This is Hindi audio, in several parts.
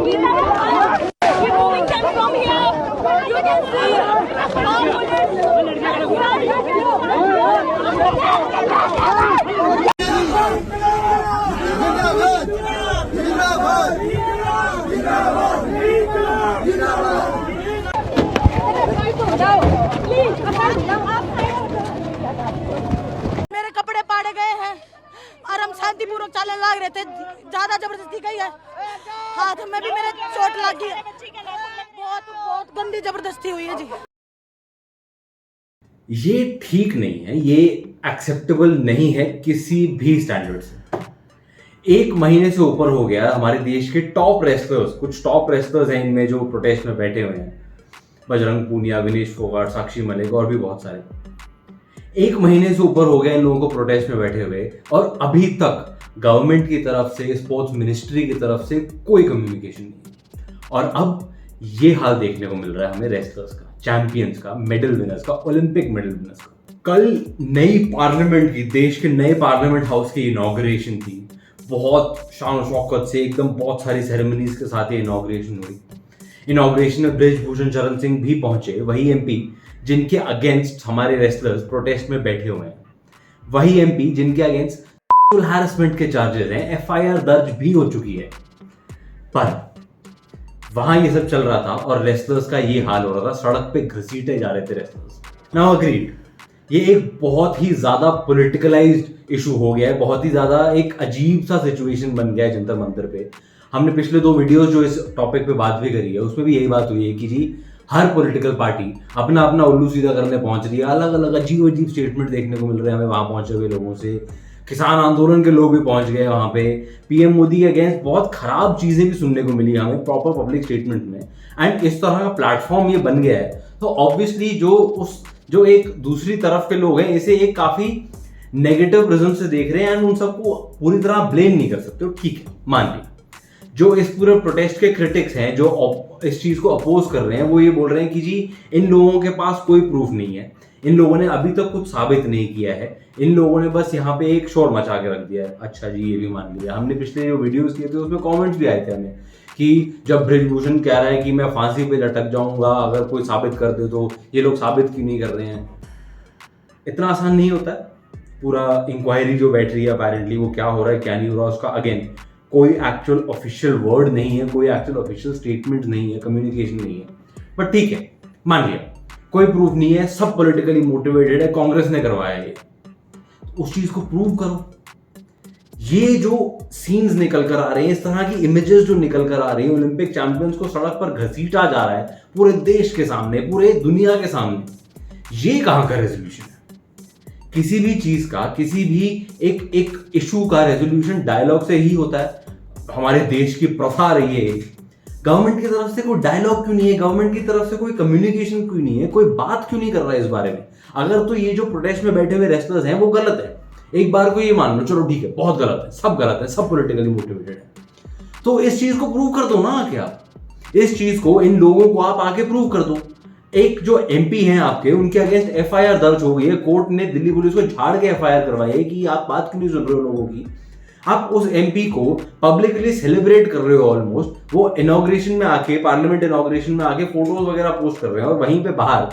मेरे कपड़े पाड़े गए हैं और हम शांतिपूर्वक चलने लग रहे थे, ज्यादा जबरदस्ती गई है, हाथ में भी मेरे चोट लगी है, बहुत बहुत गंदी जबरदस्ती हुई है जी। ये ठीक नहीं है, ये एक्सेप्टेबल नहीं है किसी भी स्टैंडर्ड से। 1 महीने से ऊपर हो गया, हमारे देश के टॉप रेसलर्स, कुछ टॉप रेसलर्स हैं इनमें जो प्रोटेस्ट में बैठे हुए हैं, बजरंग पूनिया, विनेश फोगाट, साक्षी मलिक और भी बहुत सारे। 1 महीने से ऊपर हो गया इन लोगों को प्रोटेस्ट में बैठे हुए और अभी तक गवर्नमेंट की तरफ से, स्पोर्ट्स मिनिस्ट्री की तरफ से कोई कम्युनिकेशन नहीं। और अब ये हाल देखने को मिल रहा है हमें रेसलर्स का, चैंपियंस का, मेडल विनर्स का, ओलंपिक मेडल विनर्स का। कल नई पार्लियामेंट की, देश के नए पार्लियामेंट हाउस की इनॉग्रेशन थी, बहुत शान शौकत से, एकदम बहुत सारी सेरेमनीज के साथ ये इनॉग्रेशन हुई। इनॉग्रेशन में ब्रिजभूषण शरण सिंह भी पहुंचे, वही एमपी जिनके अगेंस्ट हमारे रेसलर्स प्रोटेस्ट में बैठे हुए हैं, वही एमपी जिनके अगेंस्ट हैरेसमेंट के चार्जेस हैं, एफआईआर दर्ज भी हो चुकी है। पर वहां ये सब चल रहा था और रेसलर्स का ये हाल हो रहा था, सड़क पे घसीटे जा रहे थे रेसलर्स। नाउ अग्रीड, ये एक बहुत ही ज्यादा पॉलिटिकलाइज्ड इशू हो गया है, बहुत ही ज्यादा एक अजीब सा सिचुएशन बन गया है जंतर मंतर पे। हमने पिछले 2 वीडियोस जो इस टॉपिक पे बात भी करी है, उसमें भी यही बात हुई है कि जी हर पॉलिटिकल पार्टी अपना अपना उल्लू सीधा करने पहुंच रही है। अलग अलग अजीब अजीब स्टेटमेंट देखने को मिल रहे हैं हमें वहां पहुंचे हुए लोगों से। किसान आंदोलन के लोग भी पहुंच गए वहां पे, पीएम मोदी के अगेंस्ट बहुत खराब चीजें भी सुनने को मिली हमें प्रॉपर पब्लिक स्टेटमेंट में। एंड इस तरह का प्लेटफॉर्म ये बन गया है, तो ऑब्वियसली जो एक दूसरी तरफ के लोग हैं इसे एक काफी नेगेटिव प्रिज्म से देख रहे हैं एंड उन सबको पूरी तरह ब्लेम नहीं कर सकते। ठीक है, मान लिया। जो इस पूरे प्रोटेस्ट के क्रिटिक्स हैं, जो इस चीज को अपोज कर रहे हैं, वो ये बोल रहे हैं कि जी इन लोगों के पास कोई प्रूफ नहीं है, इन लोगों ने अभी तक कुछ साबित नहीं किया है, इन लोगों ने बस यहाँ पे एक शोर मचा के रख दिया है। अच्छा जी, ये भी मान लिया। हमने पिछले जो वीडियोस किए थे उसमें कमेंट्स भी आए थे हमें कि जब ब्रिजभूषण कह रहा है कि मैं फांसी पे लटक जाऊंगा अगर कोई साबित कर दे, तो ये लोग साबित क्यों नहीं कर रहे हैं। इतना आसान नहीं होता है। पूरा इंक्वायरी जो बैठ रही है अपेरेंटली, वो क्या हो रहा है क्या नहीं हो रहा, उसका अगेन कोई एक्चुअल ऑफिशियल वर्ड नहीं है, कोई एक्चुअल ऑफिशियल स्टेटमेंट नहीं है, कम्युनिकेशन नहीं है। बट ठीक है, मान लिया कोई प्रूफ नहीं है, सब पॉलिटिकली मोटिवेटेड है, कांग्रेस ने करवाया ये, उस चीज को प्रूव करो। ये जो सीन्स निकल कर आ रहे हैं, इस तरह की इमेजेस जो निकल कर आ रही हैं, ओलंपिक चैंपियंस को सड़क पर घसीटा जा रहा है पूरे देश के सामने, पूरे दुनिया के सामने, ये कहां का रेजोल्यूशन है? किसी भी चीज का, किसी भी एक इशू का रेजोल्यूशन डायलॉग से ही होता है। हमारे देश की प्रथा रही है। गवर्नमेंट की तरफ से कोई डायलॉग क्यों नहीं है? गवर्नमेंट की तरफ से कोई कम्युनिकेशन क्यों नहीं है? कोई बात क्यों नहीं कर रहा है इस बारे में? अगर तो ये जो प्रोटेस्ट में बैठे हुए रेसलर्स हैं वो गलत है, एक बार को ये मान लो, चलो ठीक है, बहुत गलत है, सब गलत है, सब पॉलिटिकली मोटिवेटेड है, तो इस चीज को प्रूव कर दो ना आके आप। इस चीज को, इन लोगों को आप आके प्रूव कर दो। एक जो एमपी हैं आपके, उनके अगेंस्ट एफआईआर दर्ज हो गई है, कोर्ट ने दिल्ली पुलिस को झाड़ के एफआईआर करवाई है कि आप बात क्यों नहीं सुन रहे हो लोगों की। आप उस एमपी को पब्लिकली सेलिब्रेट कर रहे हो ऑलमोस्ट, वो इनॉग्रेशन में आके, पार्लियामेंट इनॉग्रेशन में आके फोटोज वगैरह पोस्ट कर रहे हैं और वहीं पे बाहर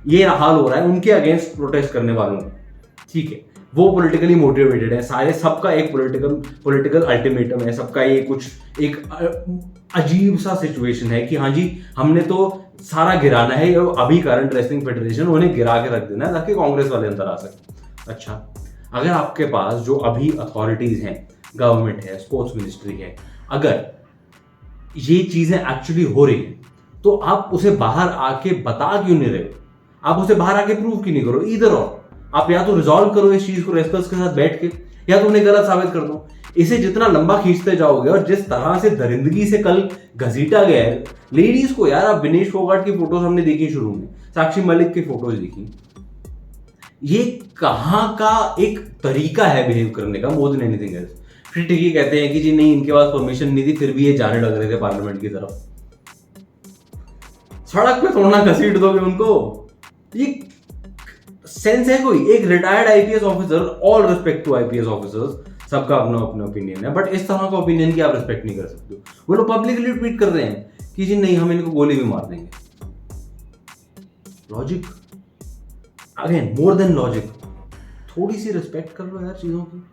ये हाल हो रहा है उनके अगेंस्ट प्रोटेस्ट करने वालों का। ठीक है, वो पॉलिटिकली मोटिवेटेड है सारे, सबका एक पॉलिटिकल अल्टीमेटम है, सबका ये कुछ एक अजीब सा सिचुएशन है कि हाँ जी हमने तो सारा गिराना है, अभी करंट रेसलिंग फेडरेशन उन्हें गिरा के रख देना है ताकि कांग्रेस वाले अंदर आ सके। अच्छा, अगर आपके पास जो अभी अथॉरिटीज हैं, गवर्नमेंट है, स्पोर्ट्स मिनिस्ट्री है, अगर ये चीजें एक्चुअली हो रही है तो आप उसे बाहर आके बता क्यों नहीं रहे हो? आप उसे बाहर आके प्रूव क्यों नहीं करो? इधर और आप या तो रिजॉल्व करो इस चीज को रेसलर्स के साथ बैठ के, या तो उन्हें गलत साबित कर दो। इसे जितना लंबा खींचते जाओगे, और जिस तरह से दरिंदगी से कल घसीटा गया है लेडीज को, यार आप विनेश फोगाट की फोटोज हमने देखी शुरू में, साक्षी मलिक की फोटोज देखी, ये कहां का एक तरीका है बिहेव करने का, मोर देन एनीथिंग एल्स। फिर ठीक ही कहते हैं कि जी नहीं, इनके पास परमिशन नहीं थी, फिर भी ये जाने लग रहे थे पार्लियामेंट की तरफ। सड़क पे थोड़ा घसीट दोगे उनको? ये सेंस है कोई? एक retired IPS officer, all respect to IPS officers, सबका अपना अपना ओपिनियन है, बट इस तरह का ओपिनियन की आप रिस्पेक्ट नहीं कर सकते हो। वो लोग पब्लिकली ट्वीट कर रहे हैं कि जी नहीं, हम इनको गोली भी मार देंगे। Logic, again more than logic, थोड़ी सी रिस्पेक्ट कर लो यार चीजों की।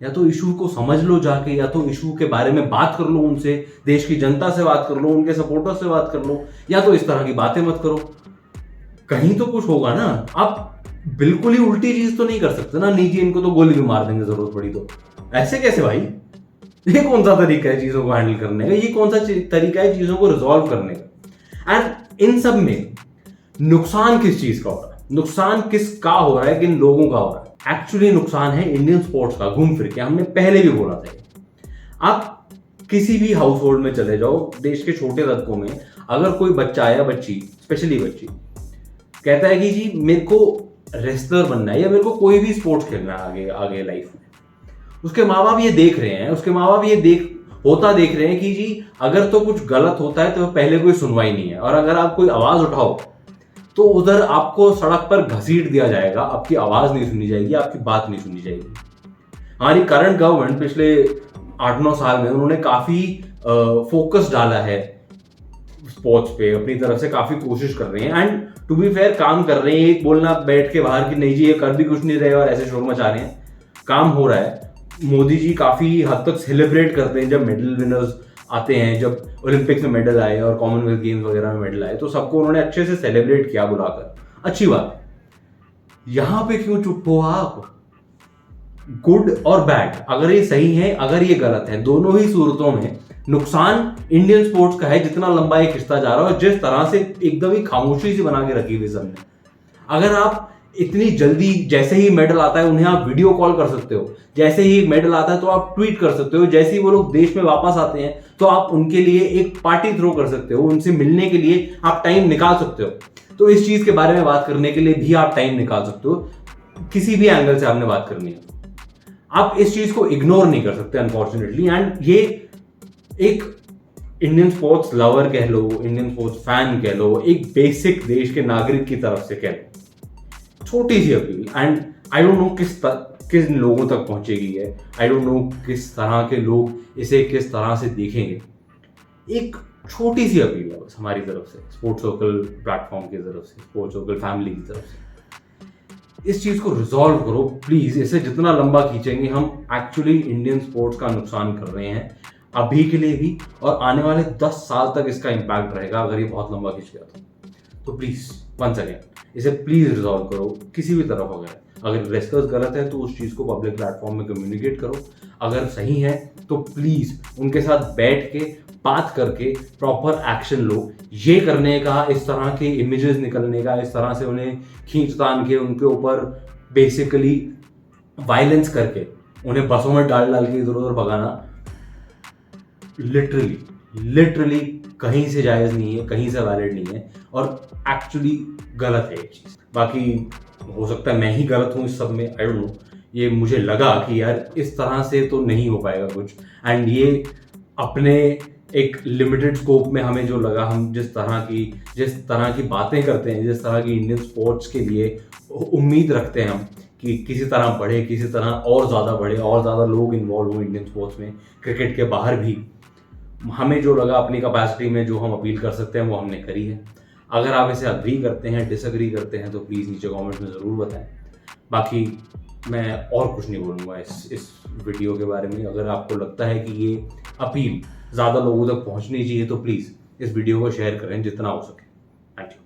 या तो इशू को समझ लो जाके, या तो इशू के बारे में बात कर लो उनसे, देश की जनता से बात कर लो, उनके सपोर्टर्स से बात कर लो, या तो इस तरह की बातें मत करो। कहीं तो कुछ होगा ना। आप बिल्कुल ही उल्टी चीज तो नहीं कर सकते ना, नहीं जी इनको तो गोली भी मार देंगे जरूरत पड़ी तो। ऐसे कैसे भाई? ये कौन सा तरीका है चीजों को हैंडल करने का? ये कौन सा तरीका है चीजों को रिजॉल्व करने का? एंड इन सब में नुकसान किस चीज का हो रहा है? नुकसान किसका हो रहा है? किन लोगों का हो रहा है? एक्चुअली नुकसान है इंडियन स्पोर्ट्स का। घूम फिर के हमने पहले भी बोला था, आप किसी भी हाउस होल्ड में चले जाओ, देश के छोटे तबकों में, अगर कोई बच्चा या बच्ची, स्पेशली बच्ची, कहता है कि जी मेरे को रेसलर बनना है या मेरे को कोई भी स्पोर्ट्स खेलना है आगे आगे लाइफ में, उसके माँ बाप ये देख रहे हैं, उसके माँ बाप ये देख रहे हैं कि जी अगर तो कुछ गलत होता है तो पहले कोई सुनवाई नहीं है, और अगर आप कोई आवाज उठाओ तो उधर आपको सड़क पर घसीट दिया जाएगा, आपकी आवाज नहीं सुनी जाएगी, आपकी बात नहीं सुनी जाएगी। हमारी करंट गवर्नमेंट पिछले 8-9 साल में उन्होंने काफी फोकस डाला है स्पोर्ट्स पे, अपनी तरफ से काफी कोशिश कर रहे हैं, एंड टू बी फेयर काम कर रहे हैं। एक बोलना बैठ के बाहर कि नहीं जी ये कर भी कुछ नहीं रहे और ऐसे शोर मचा रहे हैं, काम हो रहा है। मोदी जी काफी हद तक सेलिब्रेट करते हैं जब मेडल विनर्स आते हैं, जब ओलंपिक्स में मेडल आए और कॉमनवेल्थ गेम्स वगैरह में मेडल आए, तो सबको उन्होंने अच्छे से सेलिब्रेट किया बुलाकर, अच्छी बात। यहां पे क्यों चुप हो आप? गुड और बैड, अगर ये सही है अगर ये गलत है, दोनों ही सूरतों में नुकसान इंडियन स्पोर्ट्स का है। जितना लंबा ये खिंचता जा रहा है और जिस तरह से एकदम ही खामोशी से बना के रखी हुई सबने, अगर आप इतनी जल्दी, जैसे ही मेडल आता है उन्हें आप वीडियो कॉल कर सकते हो, जैसे ही मेडल आता है तो आप ट्वीट कर सकते हो, जैसे ही वो लोग देश में वापस आते हैं तो आप उनके लिए एक पार्टी थ्रो कर सकते हो, उनसे मिलने के लिए आप टाइम निकाल सकते हो। तो इस चीज के बारे में बात करने के लिए भी आप टाइम निकाल सकते हो, किसी भी एंगल से आपने बात करनी है। आप इस चीज को इग्नोर नहीं कर सकते अनफॉर्चुनेटली। एंड ये एक इंडियन स्पोर्ट्स लवर कह लो, इंडियन स्पोर्ट्स फैन कह लो, एक बेसिक देश के नागरिक की तरफ से कह लो, छोटी सी अपील। एंड आई डोंट नो किस लोगों तक पहुंचेगी है, आई डोंट नो किस तरह के लोग इसे किस तरह से देखेंगे। एक छोटी सी अपील है बस हमारी तरफ से, स्पोर्ट्स सर्कल प्लेटफॉर्म की तरफ से, स्पोर्ट्स सर्कल फैमिली की तरफ से, इस चीज को रिजॉल्व करो प्लीज। इसे जितना लंबा खींचेंगे हम एक्चुअली इंडियन स्पोर्ट्स का नुकसान कर रहे हैं, अभी के लिए भी, और आने वाले 10 साल तक इसका इम्पैक्ट रहेगा अगर ये बहुत लंबा खींच गया तो प्लीज वंस अगेन इसे प्लीज रिजॉल्व करो किसी भी तरफ। अगर रेसलर्स गलत है तो उस चीज को पब्लिक प्लेटफॉर्म में कम्युनिकेट करो, अगर सही है तो प्लीज उनके साथ बैठ के बात करके प्रॉपर एक्शन लो। ये करने का, इस तरह के इमेजेस निकलने का, इस तरह से उन्हें खींच तान के उनके ऊपर बेसिकली वायलेंस करके उन्हें बसों में डाल के इधर उधर भगाना लिटरली कहीं से जायज नहीं है, कहीं से वैलिड नहीं है, और एक्चुअली गलत है ये चीज। बाकी हो सकता है मैं ही गलत हूँ इस सब में, आई डोंट नो। ये मुझे लगा कि यार इस तरह से तो नहीं हो पाएगा कुछ, एंड ये अपने एक लिमिटेड स्कोप में हमें जो लगा, हम जिस तरह की बातें करते हैं, जिस तरह की इंडियन स्पोर्ट्स के लिए उम्मीद रखते हैं हम कि किसी तरह बढ़े, किसी तरह और ज़्यादा बढ़े, और ज़्यादा लोग इन्वॉल्व हो इंडियन स्पोर्ट्स में, क्रिकेट के बाहर भी, हमें जो लगा अपनी कैपेसिटी में जो हम अपील कर सकते हैं वो हमने करी है। अगर आप इसे अग्री करते हैं, डिसअग्री करते हैं तो प्लीज़ नीचे कमेंट में ज़रूर बताएं। बाकी मैं और कुछ नहीं बोलूँगा इस वीडियो के बारे में। अगर आपको लगता है कि ये अपील ज़्यादा लोगों तक पहुँचनी चाहिए तो प्लीज़ इस वीडियो को शेयर करें जितना हो सके। Thank you.